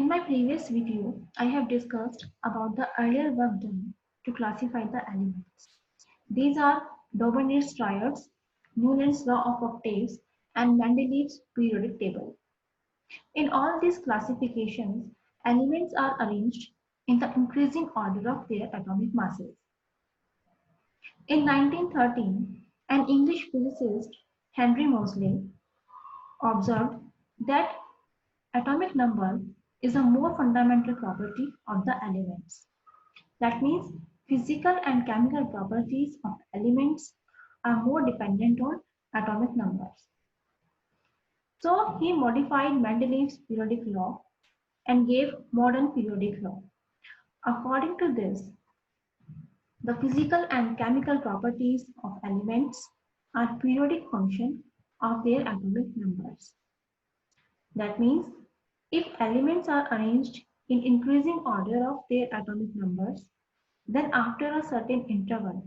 In my previous video, I have discussed about the earlier work done to classify the elements. These are Dominique's triads, Newland's law of octaves, and Mendeleev's periodic table. In all these classifications, elements are arranged in the increasing order of their atomic masses. In 1913, an English physicist, Henry Moseley, observed that atomic number is a more fundamental property of the elements. That means physical and chemical properties of elements are more dependent on atomic numbers. So he modified Mendeleev's periodic law and gave modern periodic law. According to this, the physical and chemical properties of elements are periodic function of their atomic numbers. That means if elements are arranged in increasing order of their atomic numbers, then after a certain interval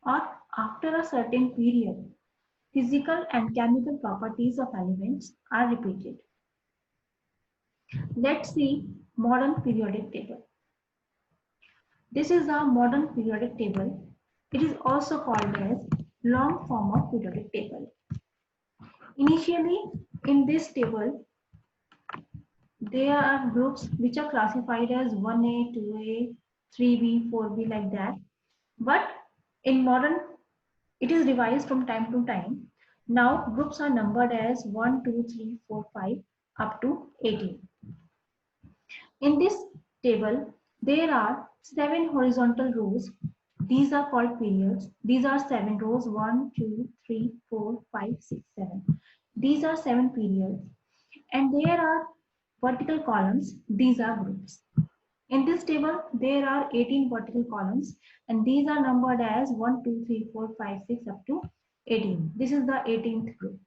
or after a certain period, physical and chemical properties of elements are repeated. Let's see modern periodic table. This is a modern periodic table. It is also called as long form of periodic table. Initially, in this table, there are groups which are classified as 1A, 2A, 3B, 4B like that. But in modern, it is revised from time to time. Now groups are numbered as 1, 2, 3, 4, 5 up to 18. In this table, there are 7 horizontal rows. These are called periods. These are 7 rows, 1, 2, 3, 4, 5, 6, 7. These are 7 periods. And there are vertical columns. These are groups. In this table, there are 18 vertical columns and these are numbered as 1, 2, 3, 4, 5, 6 up to 18. This is the 18th group.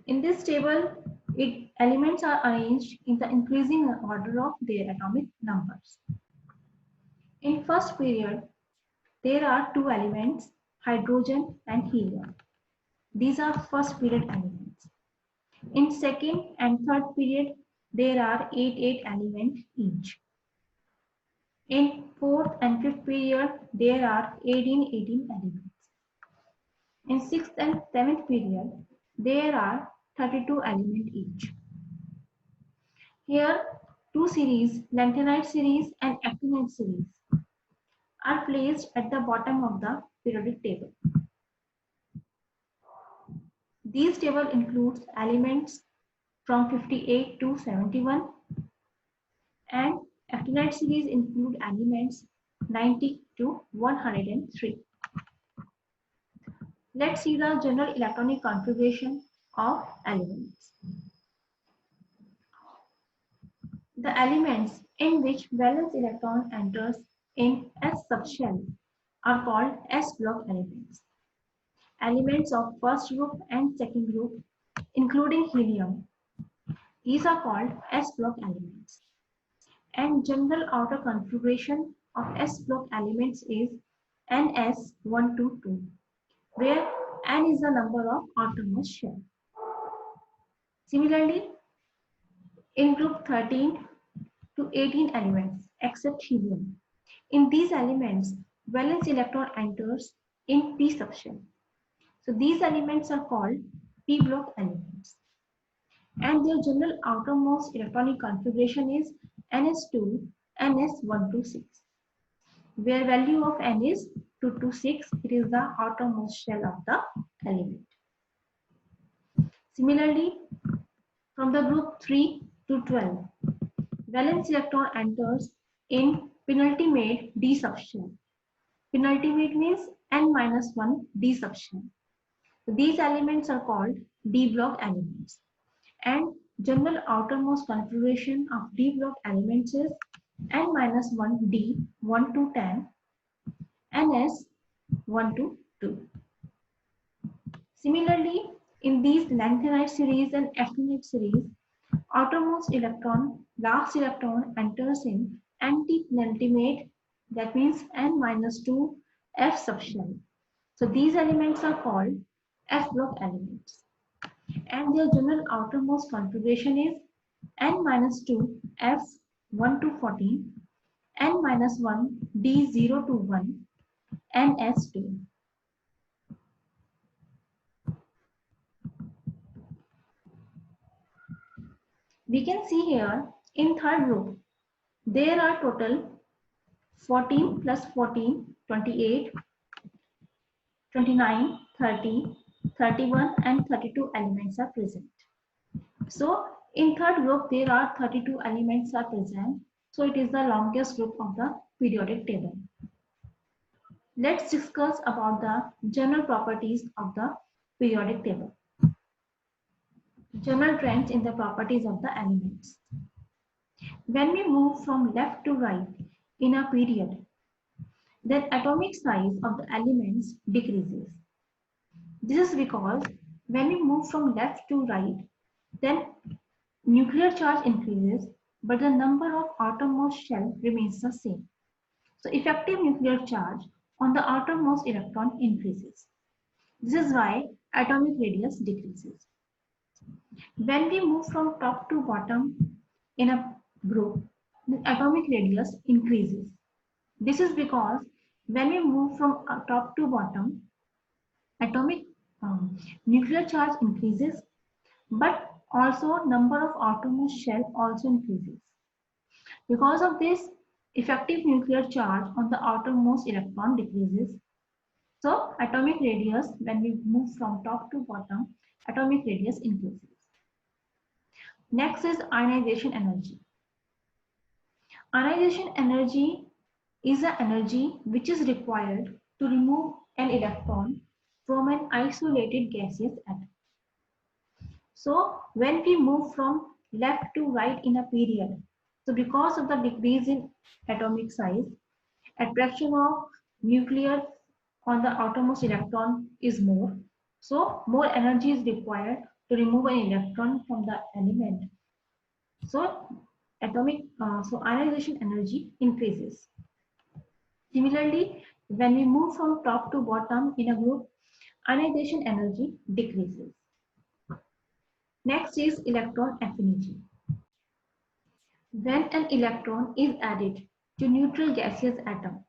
In this table, elements are arranged in the increasing order of their atomic numbers. In first period, there are 2 elements, hydrogen and helium. These are first period elements. In second and third period, there are 8 elements each. In fourth and fifth period, there are 18 elements. In sixth and seventh period, there are 32 elements each. Here, 2 series, lanthanide series and actinide series, are placed at the bottom of the periodic table. These table includes elements from 58 to 71 and actinide series include elements 90 to 103. Let's see the general electronic configuration of elements. The elements in which valence electron enters in S subshell are called S block elements. Elements of first group and second group, including helium, these are called S block elements. And general outer configuration of S block elements is NS122, where N is the number of outermost shell. Similarly, in group 13 to 18 elements except helium. In these elements, valence electron enters in p subshell. So these elements are called p block elements. And their general outermost electronic configuration is NS2, NS126, where value of N is 226. It is the outermost shell of the element. Similarly, from the group 3 to 12, valence electron enters in penultimate d subshell. Penultimate means n-1 d subshell. So these elements are called d block elements. And general outermost configuration of d block elements is n-1 d 1 to 10, ns 1 to 2. Similarly, in these lanthanide series and actinide series, outermost electron, last electron enters in anti-penultimate, that means n-2 f subshell. So these elements are called f block elements. and their general outermost configuration is n-2 f1 to 14, n-1 d0 to 1, ns2. We can see here in third group, there are total 14 plus 14, 28, 29, 30, 31 and 32 elements are present. So in third group, there are 32 elements are present. So it is the longest group of the periodic table. Let's discuss about the general properties of the periodic table. General trends in the properties of the elements. When we move from left to right in a period, then atomic size of the elements decreases. This is because when we move from left to right, then nuclear charge increases, but the number of outermost shell remains the same. So effective nuclear charge on the outermost electron increases. This is why atomic radius decreases. When we move from top to bottom in a group, the atomic radius increases. This is because when we move from top to bottom, atomic nuclear charge increases, but also number of outermost shell also increases. Because of this, effective nuclear charge on the outermost electron decreases. So atomic radius, when we move from top to bottom, atomic radius increases. Next is ionization energy. Ionization energy is the energy which is required to remove an electron from an isolated gaseous atom. So when we move from left to right in a period, so because of the decrease in atomic size, attraction of nuclear on the outermost electron is more. So more energy is required to remove an electron from the element. So ionization energy increases. Similarly, when we move from top to bottom in a group, ionization energy decreases. Next is electron affinity. When an electron is added to neutral gaseous atom,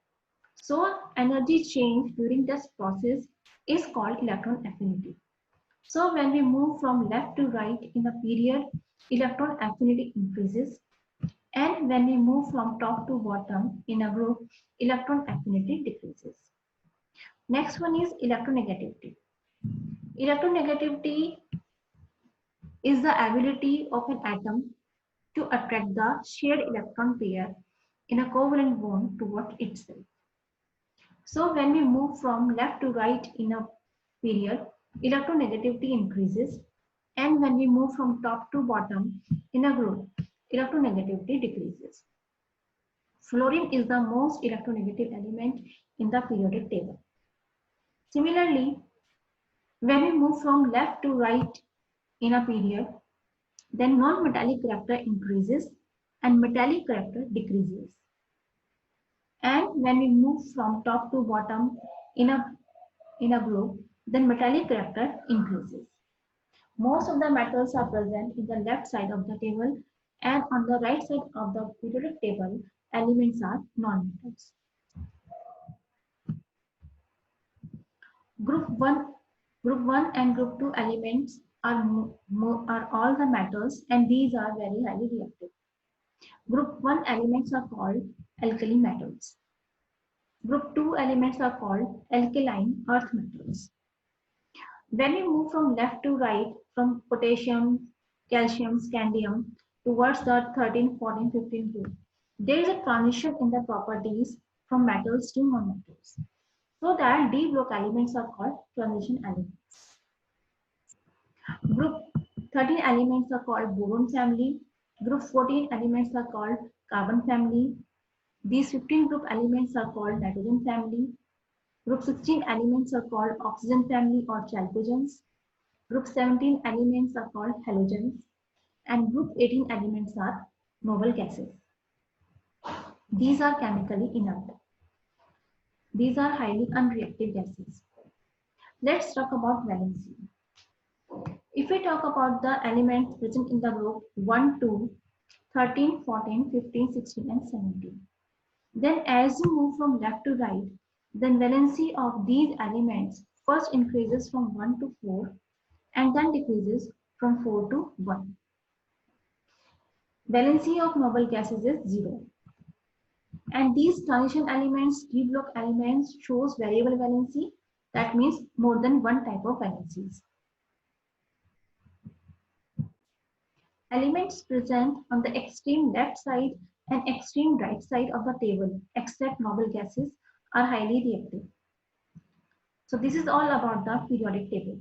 so energy change during this process is called electron affinity. So when we move from left to right in a period, electron affinity increases. And when we move from top to bottom in a group, electron affinity decreases. Next one is electronegativity. Electronegativity is the ability of an atom to attract the shared electron pair in a covalent bond towards itself. So when we move from left to right in a period, electronegativity increases, and when we move from top to bottom in a group, electronegativity decreases. Fluorine is the most electronegative element in the periodic table. Similarly, when we move from left to right in a period, then non-metallic character increases and metallic character decreases. And when we move from top to bottom in a group, then metallic character increases. Most of the metals are present in the left side of the table, and on the right side of the periodic table, elements are non-metals. Group 1, Group 1 and Group 2 elements are all the metals, and these are very highly reactive. Group 1 elements are called alkali metals. Group 2 elements are called alkaline earth metals. When we move from left to right, from potassium, calcium, scandium towards the 13, 14, 15 group, there is a transition in the properties from metals to non-metals. So that D block elements are called transition elements. Group 13 elements are called boron family. Group 14 elements are called carbon family. These 15 group elements are called nitrogen family. Group 16 elements are called oxygen family or chalcogens. Group 17 elements are called halogens. And group 18 elements are noble gases. These are chemically inert. These are highly unreactive gases. Let's talk about valency. If we talk about the elements present in the group 1, 2, 13, 14, 15, 16, and 17, then as you move from left to right, the valency of these elements first increases from 1 to 4 and then decreases from 4 to 1. Valency of noble gases is 0. And these transition elements, d block elements, shows variable valency. That means more than one type of valencies. Elements present on the extreme left side and extreme right side of the table, except noble gases, are highly reactive. So this is all about the periodic table.